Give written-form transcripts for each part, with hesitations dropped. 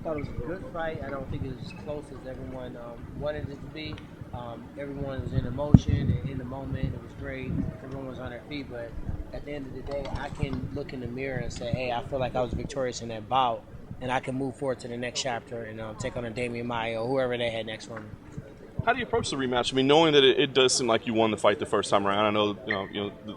thought it was a good fight. I don't think it was as close as everyone wanted it to be. Everyone was in emotion and in the moment. It was great. Everyone was on their feet. But at the end of the day, I can look in the mirror and say, hey, I feel like I was victorious in that bout. And I can move forward to the next chapter and take on a Damian Maia or whoever they had next for me. How do you approach the rematch? I mean, knowing that it does seem like you won the fight the first time around. I know,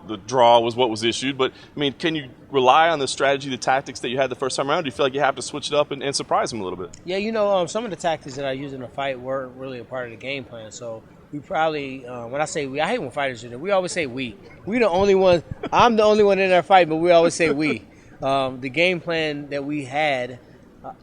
the draw was what was issued, but I mean, can you rely on the strategy, the tactics that you had the first time around? Do you feel like you have to switch it up and surprise them a little bit? Yeah, some of the tactics that I used in the fight weren't really a part of the game plan. So we probably, when I say we, I hate when fighters do that. We always say we. We the only ones. I'm the only one in our fight, but we always say we. The game plan that we had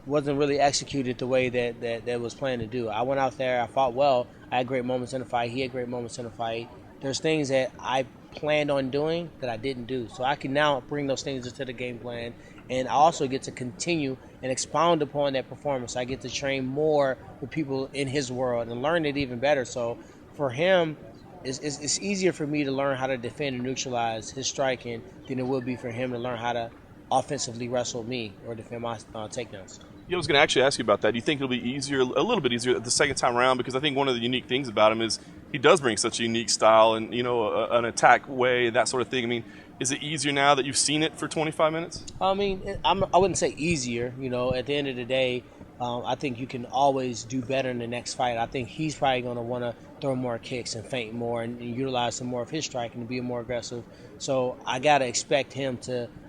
wasn't really executed the way that was planned to do. I went out there, I fought well. I had great moments in the fight. He had great moments in the fight. There's things that I planned on doing that I didn't do. So I can now bring those things into the game plan, and I also get to continue and expound upon that performance. I get to train more with people in his world and learn it even better. So for him, it's easier for me to learn how to defend and neutralize his striking than it would be for him to learn how to offensively wrestle me or defend my takedowns. Yeah, I was going to actually ask you about that. Do you think it'll be easier, a little bit easier the second time around? Because I think one of the unique things about him is he does bring such a unique style and, an attack way, that sort of thing. I mean, is it easier now that you've seen it for 25 minutes? I mean, I wouldn't say easier. At the end of the day, I think you can always do better in the next fight. I think he's probably going to want to throw more kicks and feint more and utilize some more of his striking to be more aggressive. So I got to expect him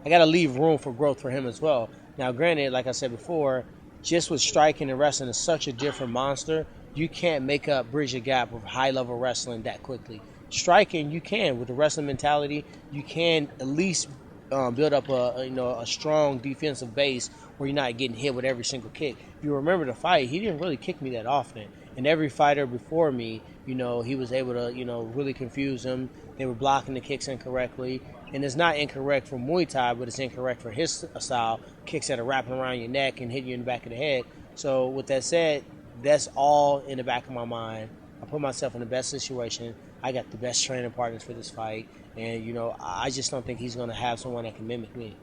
I got to leave room for growth for him as well. Now, granted, like I said before, just with striking and wrestling is such a different monster, you can't bridge a gap with high-level wrestling that quickly. Striking, you can. With the wrestling mentality, you can at least build up a strong defensive base where you're not getting hit with every single kick. If you remember the fight, he didn't really kick me that often. And every fighter before me, he was able to, really confuse them. They were blocking the kicks incorrectly. And it's not incorrect for Muay Thai, but it's incorrect for his style. Kicks that are wrapping around your neck and hitting you in the back of the head. So with that said, that's all in the back of my mind. I put myself in the best situation. I got the best training partners for this fight. And, I just don't think he's going to have someone that can mimic me.